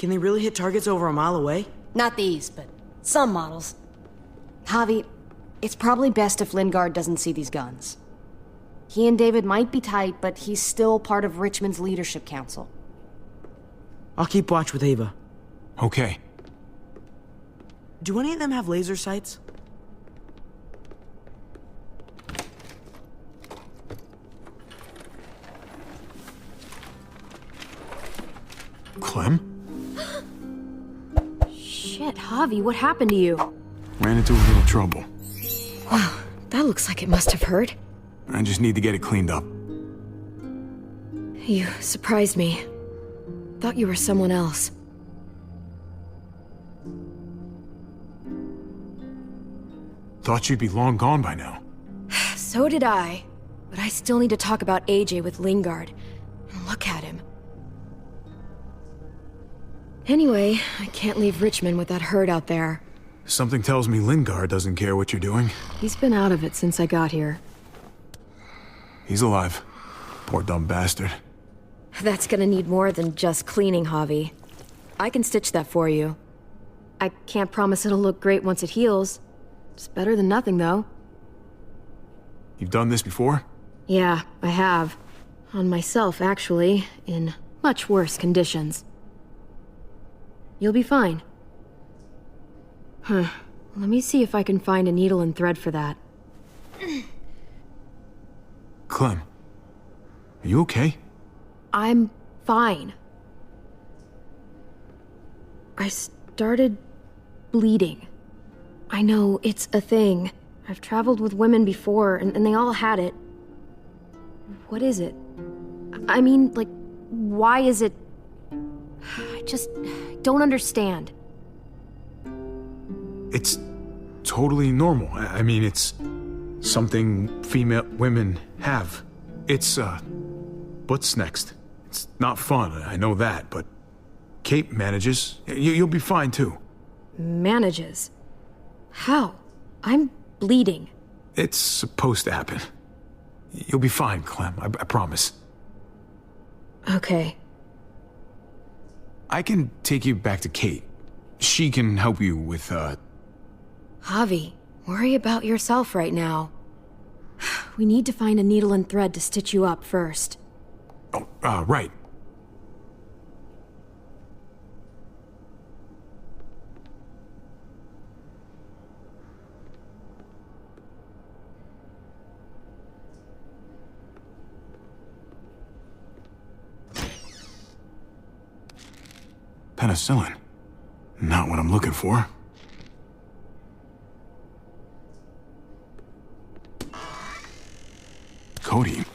Can they really hit targets over a mile away? Not these, but some models. Javi, it's probably best if Lingard doesn't see these guns. He and David might be tight, but he's still part of Richmond's leadership council. I'll keep watch with Ava. Okay. Do any of them have laser sights? Clem? Shit, Javi, what happened to you? Ran into a little trouble. Wow, that looks like it must have hurt. I just need to get it cleaned up. You surprised me. Thought you were someone else. Thought you'd be long gone by now. So did I. But I still need to talk about AJ with Lingard. And look at him. Anyway, I can't leave Richmond with that herd out there. Something tells me Lingard doesn't care what you're doing. He's been out of it since I got here. He's alive. Poor dumb bastard. That's gonna need more than just cleaning, Javi. I can stitch that for you. I can't promise it'll look great once it heals. It's better than nothing, though. You've done this before? Yeah, I have. On myself, actually, in much worse conditions. You'll be fine. Let me see if I can find a needle and thread for that. Clem, are you okay? I'm fine. I started bleeding. I know, it's a thing. I've traveled with women before, and they all had it. What is it? I mean, like, why is it... I just don't understand. It's totally normal. I mean, it's something female women have. It's, what's next? It's not fun, I know that, but Kate manages. You'll be fine, too. Manages? How? I'm bleeding. It's supposed to happen. You'll be fine, Clem, I promise. Okay. I can take you back to Kate. She can help you with, Javi, worry about yourself right now. We need to find a needle and thread to stitch you up first. Oh, right. Penicillin. Not what I'm looking for. Codeine.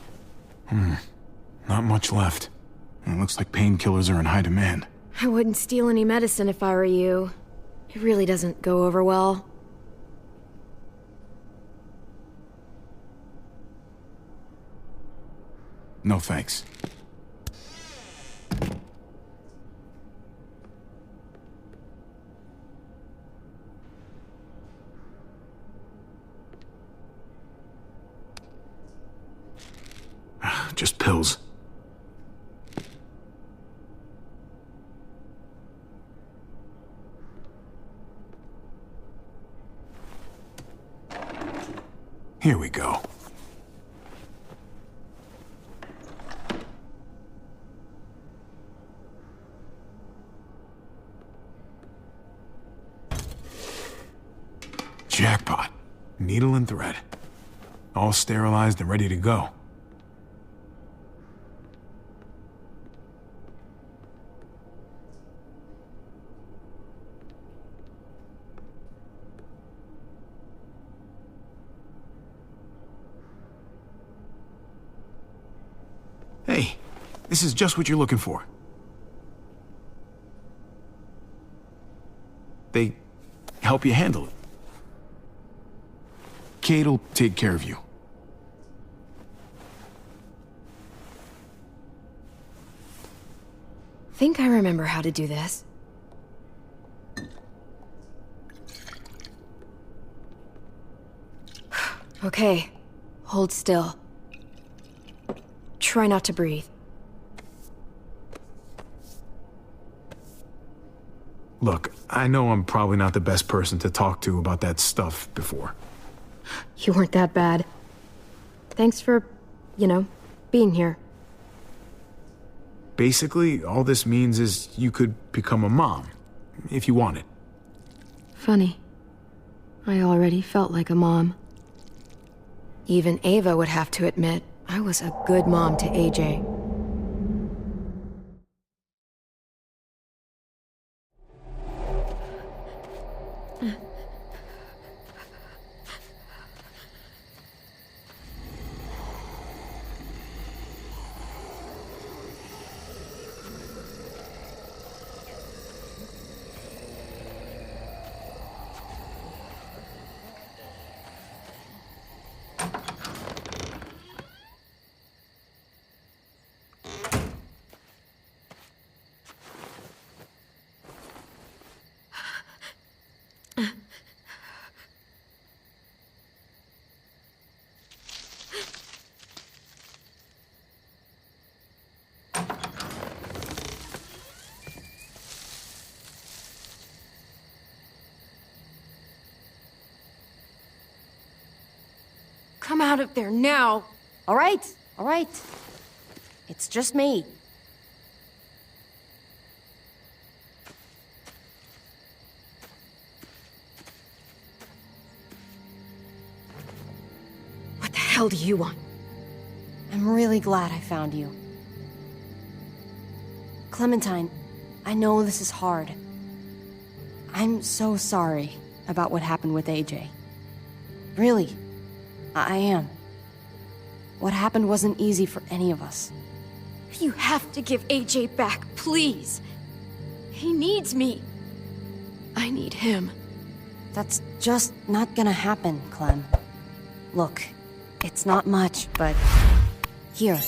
Not much left. It looks like painkillers are in high demand. I wouldn't steal any medicine if I were you. It really doesn't go over well. No thanks. Just pills. Here we go. Jackpot. Needle and thread. All sterilized and ready to go. Hey, this is just what you're looking for. They help you handle it. Kate'll take care of you. Think I remember how to do this. Okay, hold still. Try not to breathe. Look, I know I'm probably not the best person to talk to about that stuff before. You weren't that bad. Thanks for, being here. Basically, all this means is you could become a mom, if you wanted. Funny. I already felt like a mom. Even Ava would have to admit I was a good mom to AJ. Come out of there now! All right. It's just me. What the hell do you want? I'm really glad I found you. Clementine, I know this is hard. I'm so sorry about what happened with AJ. Really, I am. What happened wasn't easy for any of us. You have to give AJ back, please. He needs me. I need him. That's just not gonna happen, Clem. Look, it's not much, but... Here.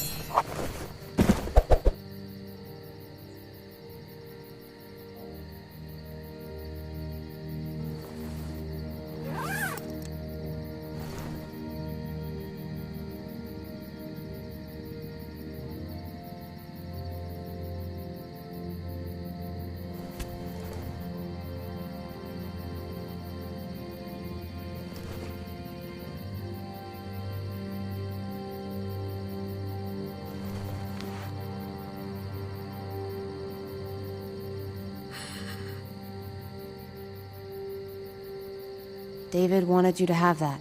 David wanted you to have that.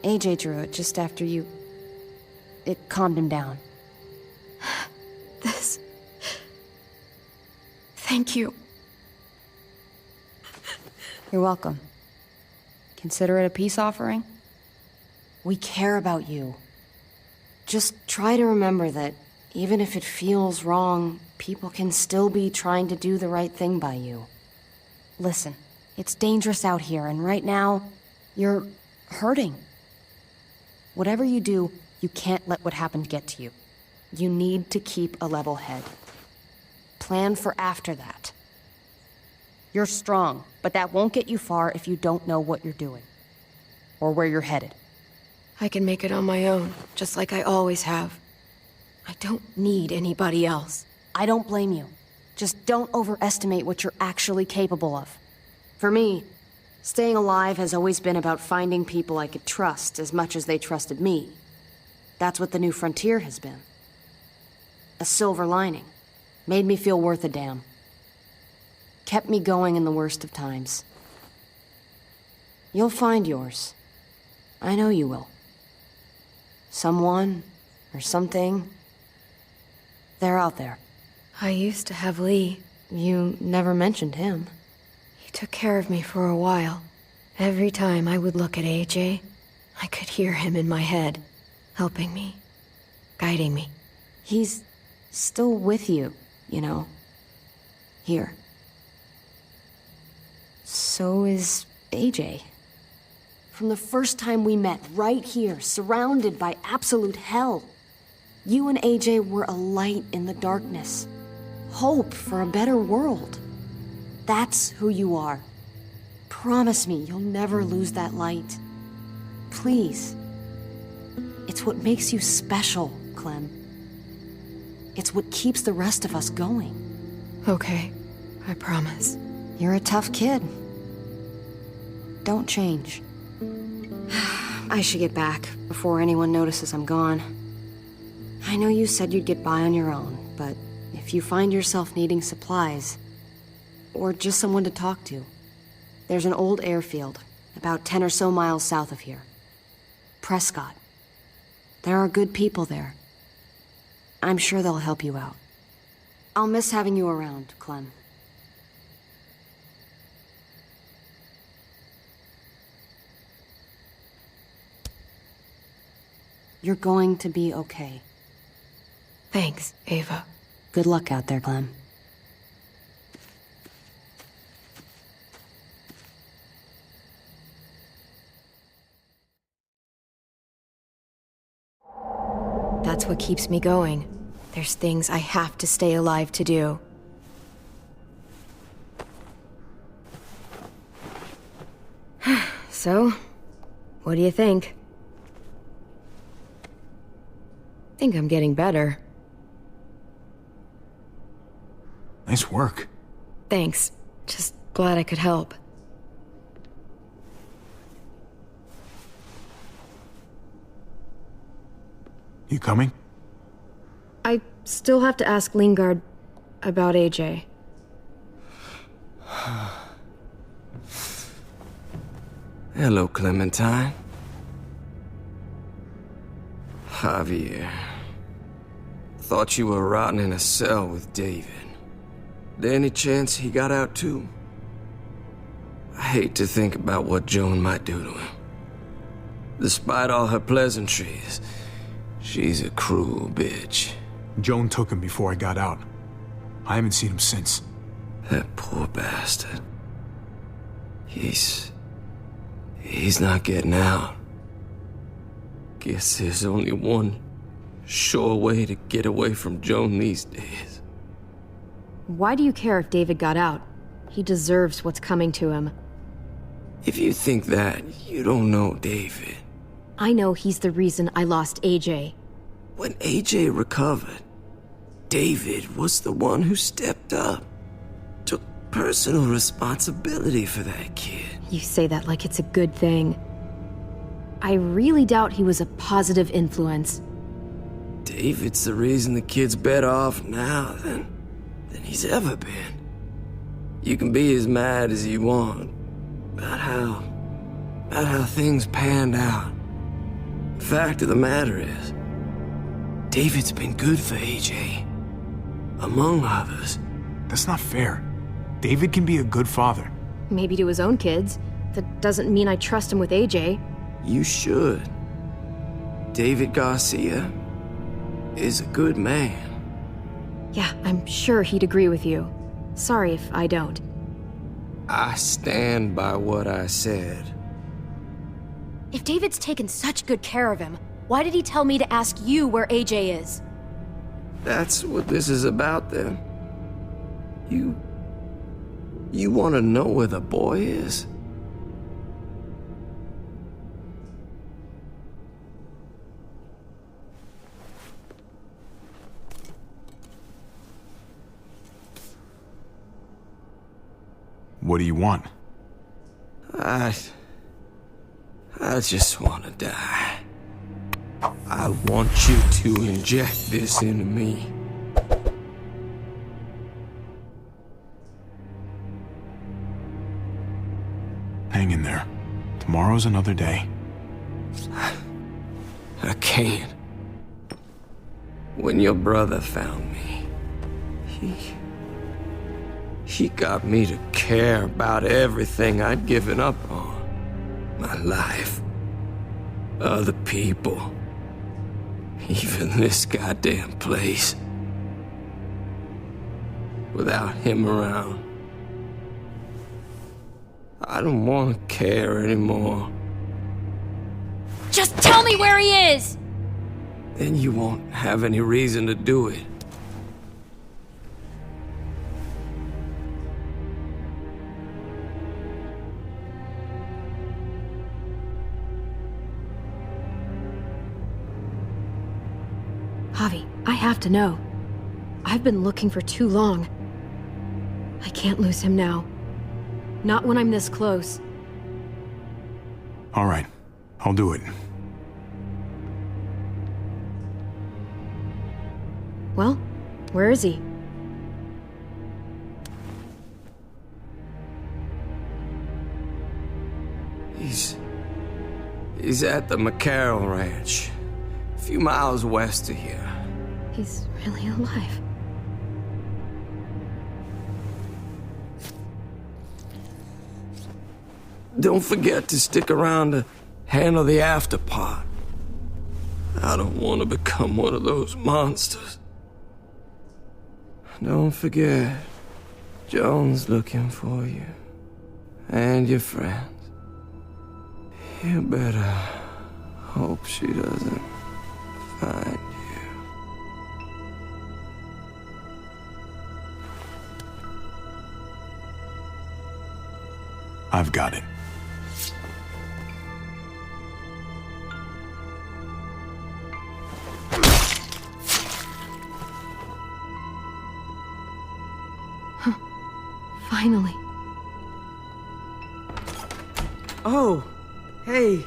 AJ drew it just after you... It calmed him down. This... Thank you. You're welcome. Consider it a peace offering. We care about you. Just try to remember that even if it feels wrong, people can still be trying to do the right thing by you. Listen. It's dangerous out here, and right now, you're hurting. Whatever you do, you can't let what happened get to you. You need to keep a level head. Plan for after that. You're strong, but that won't get you far if you don't know what you're doing. Or where you're headed. I can make it on my own, just like I always have. I don't need anybody else. I don't blame you. Just don't overestimate what you're actually capable of. For me, staying alive has always been about finding people I could trust as much as they trusted me. That's what the new frontier has been. A silver lining. Made me feel worth a damn. Kept me going in the worst of times. You'll find yours. I know you will. Someone, or something, they're out there. I used to have Lee. You never mentioned him. He took care of me for a while. Every time I would look at AJ, I could hear him in my head, helping me, guiding me. He's still with you, you know. Here. So is AJ. From the first time we met, right here, surrounded by absolute hell, you and AJ were a light in the darkness. Hope for a better world. That's who you are. Promise me you'll never lose that light. Please. It's what makes you special, Clem. It's what keeps the rest of us going. Okay, I promise. You're a tough kid. Don't change. I should get back before anyone notices I'm gone. I know you said you'd get by on your own, but if you find yourself needing supplies, or just someone to talk to, there's an old airfield about 10 or so miles south of here. Prescott. There are good people there. I'm sure they'll help you out. I'll miss having you around, Clem. You're going to be okay. Thanks, Ava. Good luck out there, Clem. That's what keeps me going. There's things I have to stay alive to do. So, what do you think? Think I'm getting better. Nice work. Thanks. Just glad I could help. You coming? I still have to ask Lingard about AJ. Hello, Clementine. Javier. Thought you were rotting in a cell with David. There any chance he got out too? I hate to think about what Joan might do to him. Despite all her pleasantries, she's a cruel bitch. Joan took him before I got out. I haven't seen him since. That poor bastard. He's not getting out. Guess there's only one sure way to get away from Joan these days. Why do you care if David got out? He deserves what's coming to him. If you think that, you don't know David. I know he's the reason I lost AJ. When AJ recovered, David was the one who stepped up. Took personal responsibility for that kid. You say that like it's a good thing. I really doubt he was a positive influence. David's the reason the kid's better off now than he's ever been. You can be as mad as you want about how things panned out. The fact of the matter is, David's been good for AJ, among others. That's not fair. David can be a good father. Maybe to his own kids. That doesn't mean I trust him with AJ. You should. David Garcia is a good man. Yeah, I'm sure he'd agree with you. Sorry if I don't. I stand by what I said. If David's taken such good care of him, why did he tell me to ask you where AJ is? That's what this is about, then. You want to know where the boy is? What do you want? I just want to die. I want you to inject this into me. Hang in there. Tomorrow's another day. I can't. When your brother found me, he got me to care about everything I'd given up on. My life. Other people. Even this goddamn place. Without him around, I don't want to care anymore. Just tell me where he is! Then you won't have any reason to do it. Javi, I have to know. I've been looking for too long. I can't lose him now. Not when I'm this close. All right, I'll do it. Well, where is he? He's at the McCarroll Ranch, a few miles west of here. He's really alive. Don't forget to stick around to handle the after part. I don't want to become one of those monsters. Don't forget, Joan's looking for you. And your friends. You better hope she doesn't find you. I've got it. Finally. Oh, hey.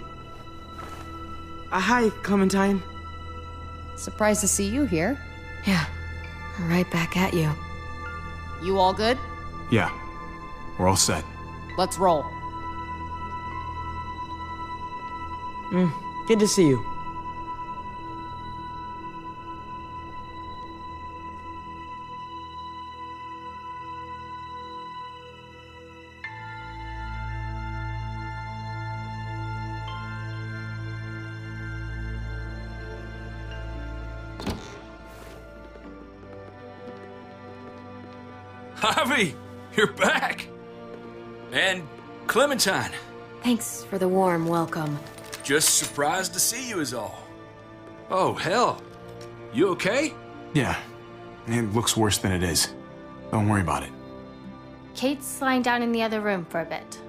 Hi, Clementine. Surprised to see you here. Yeah, right back at you. You all good? Yeah, we're all set. Let's roll. Good to see you. Javi, you're back! And Clementine. Thanks for the warm welcome. Just surprised to see you is all. Oh, hell. You okay? Yeah, it looks worse than it is. Don't worry about it. Kate's lying down in the other room for a bit.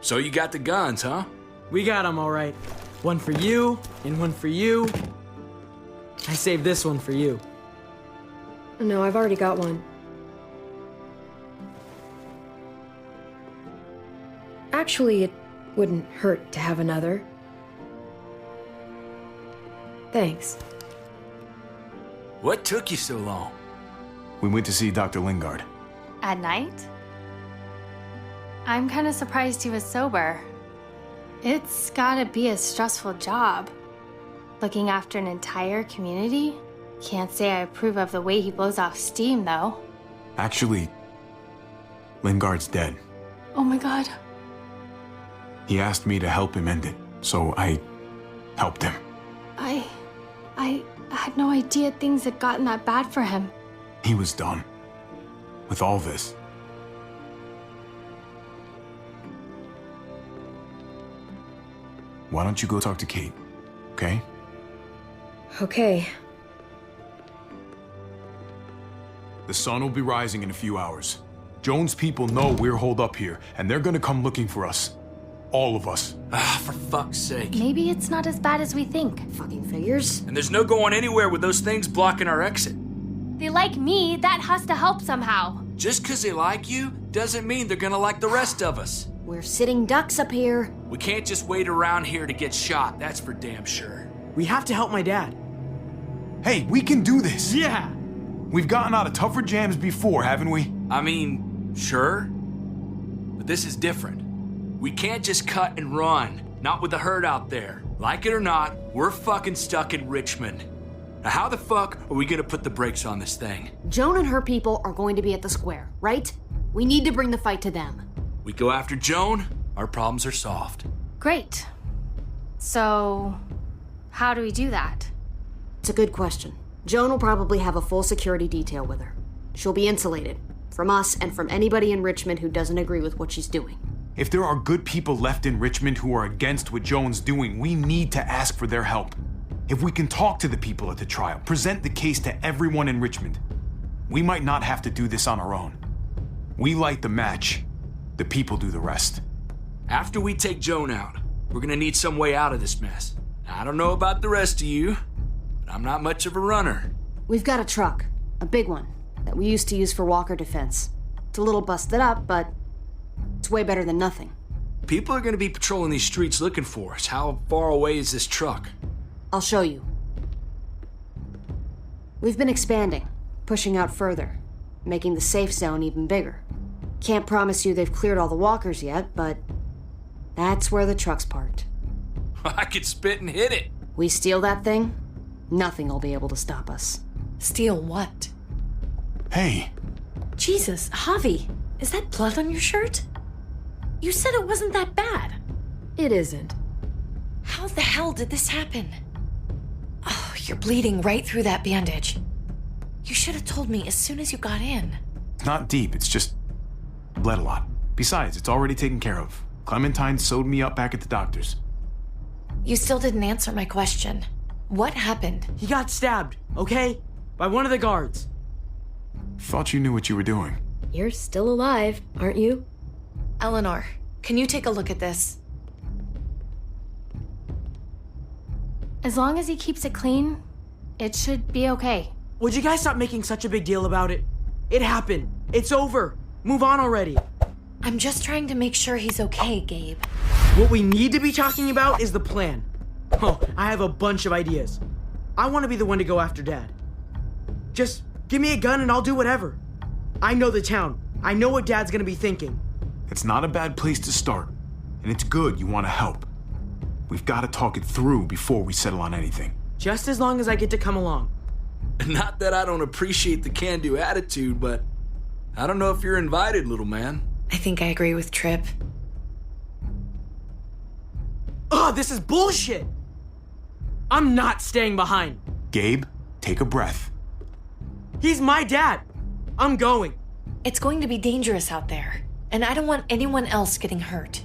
So you got the guns, huh? We got them all right. One for you, and one for you. I saved this one for you. No, I've already got one. Actually, it wouldn't hurt to have another. Thanks. What took you so long? We went to see Dr. Lingard. At night? I'm kind of surprised he was sober. It's gotta be a stressful job. Looking after an entire community? Can't say I approve of the way he blows off steam, though. Actually, Lingard's dead. Oh my god. He asked me to help him end it, so I helped him. I had no idea things had gotten that bad for him. He was done with all this. Why don't you go talk to Kate, okay? Okay. The sun will be rising in a few hours. Joan's people know we're holed up here, and they're gonna come looking for us. All of us. Ah, for fuck's sake. Maybe it's not as bad as we think. Fucking figures. And there's no going anywhere with those things blocking our exit. They like me, that has to help somehow. Just 'cause they like you doesn't mean they're gonna like the rest of us. We're sitting ducks up here. We can't just wait around here to get shot, that's for damn sure. We have to help my dad. Hey, we can do this! Yeah! We've gotten out of tougher jams before, haven't we? I mean, sure. But this is different. We can't just cut and run. Not with the herd out there. Like it or not, we're fucking stuck in Richmond. Now how the fuck are we gonna put the brakes on this thing? Joan and her people are going to be at the square, right? We need to bring the fight to them. We go after Joan, our problems are solved. Great. So, how do we do that? It's a good question. Joan will probably have a full security detail with her. She'll be insulated. From us and from anybody in Richmond who doesn't agree with what she's doing. If there are good people left in Richmond who are against what Joan's doing, we need to ask for their help. If we can talk to the people at the trial, present the case to everyone in Richmond, we might not have to do this on our own. We light the match, the people do the rest. After we take Joan out, we're gonna need some way out of this mess. I don't know about the rest of you, but I'm not much of a runner. We've got a truck, a big one, that we used to use for walker defense. It's a little busted up, but it's way better than nothing. People are gonna be patrolling these streets looking for us. How far away is this truck? I'll show you. We've been expanding, pushing out further, making the safe zone even bigger. Can't promise you they've cleared all the walkers yet, but that's where the truck's parked. I could spit and hit it. We steal that thing, nothing will be able to stop us. Steal what? Hey. Jesus, Javi, is that blood on your shirt? You said it wasn't that bad. It isn't. How the hell did this happen? Oh, you're bleeding right through that bandage. You should have told me as soon as you got in. It's not deep, it's just bled a lot. Besides, it's already taken care of. Clementine sewed me up back at the doctor's. You still didn't answer my question. What happened? He got stabbed, okay? By one of the guards. Thought you knew what you were doing. You're still alive, aren't you? Eleanor, can you take a look at this? As long as he keeps it clean, it should be okay. Would you guys stop making such a big deal about it? It happened. It's over. Move on already. I'm just trying to make sure he's okay, Gabe. What we need to be talking about is the plan. Oh, I have a bunch of ideas. I want to be the one to go after Dad. Just give me a gun and I'll do whatever. I know the town. I know what Dad's gonna be thinking. It's not a bad place to start, and it's good you want to help. We've got to talk it through before we settle on anything. Just as long as I get to come along. Not that I don't appreciate the can-do attitude, but I don't know if you're invited, little man. I think I agree with Tripp. Ugh, this is bullshit! I'm not staying behind. Gabe, take a breath. He's my dad. I'm going. It's going to be dangerous out there, and I don't want anyone else getting hurt.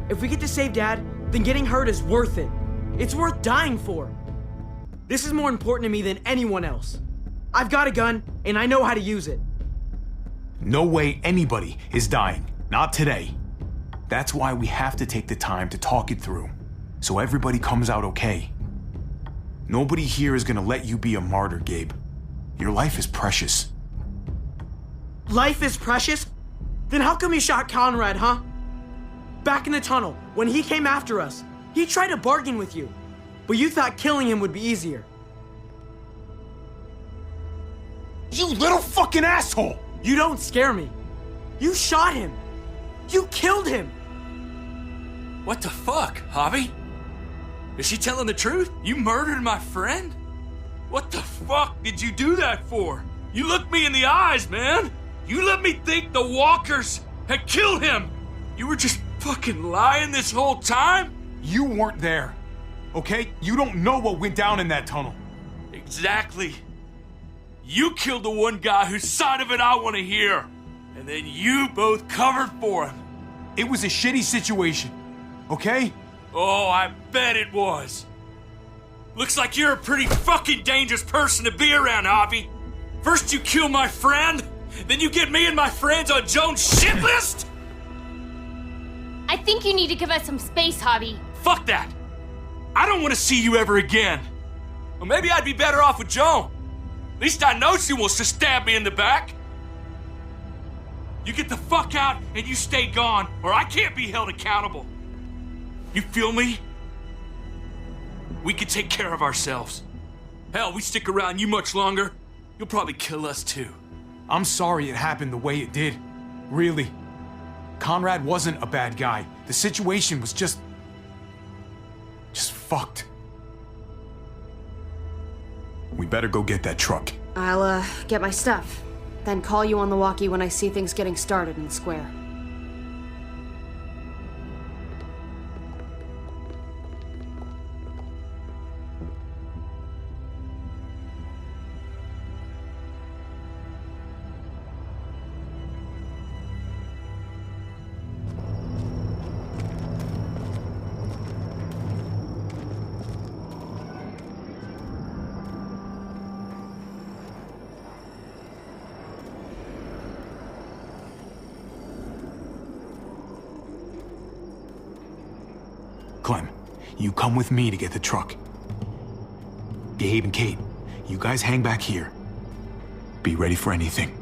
If we get to save Dad, then getting hurt is worth it. It's worth dying for. This is more important to me than anyone else. I've got a gun, and I know how to use it. No way anybody is dying. Not today. That's why we have to take the time to talk it through, so everybody comes out okay. Nobody here is gonna let you be a martyr, Gabe. Your life is precious. Life is precious? Then how come you shot Conrad, huh? Back in the tunnel, when he came after us, he tried to bargain with you, but you thought killing him would be easier. You little fucking asshole! You don't scare me. You shot him. You killed him. What the fuck, Javi? Is she telling the truth? You murdered my friend? What the fuck did you do that for? You looked me in the eyes, man. You let me think the walkers had killed him. You were just fucking lying this whole time? You weren't there, okay? You don't know what went down in that tunnel. Exactly. You killed the one guy whose side of it I want to hear. And then you both covered for him. It was a shitty situation, okay? Oh, I bet it was. Looks like you're a pretty fucking dangerous person to be around, Javi. First you kill my friend, then you get me and my friends on Joan's shit list? I think you need to give us some space, Javi. Fuck that. I don't want to see you ever again. Well, maybe I'd be better off with Joan. At least I know she wants to stab me in the back. You get the fuck out and you stay gone, or I can't be held accountable. You feel me? We can take care of ourselves. Hell, we stick around you much longer, you'll probably kill us too. I'm sorry it happened the way it did. Really. Conrad wasn't a bad guy. The situation was just fucked. We better go get that truck. I'll, get my stuff. Then call you on the walkie when I see things getting started in the square. Clem, you come with me to get the truck. Gabe and Kate, you guys hang back here. Be ready for anything.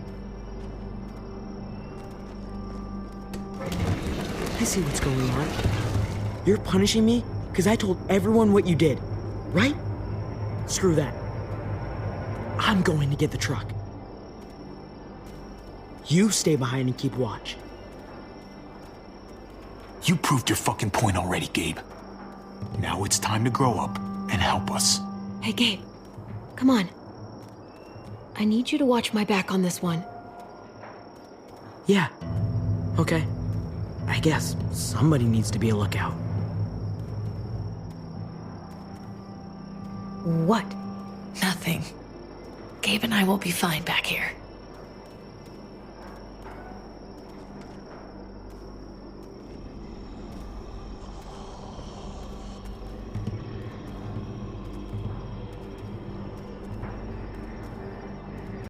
I see what's going on. You're punishing me because I told everyone what you did, right? Screw that. I'm going to get the truck. You stay behind and keep watch. You proved your fucking point already, Gabe. Now it's time to grow up and help us. Hey, Gabe. Come on. I need you to watch my back on this one. Yeah. Okay. I guess somebody needs to be a lookout. What? Nothing. Gabe and I will be fine back here.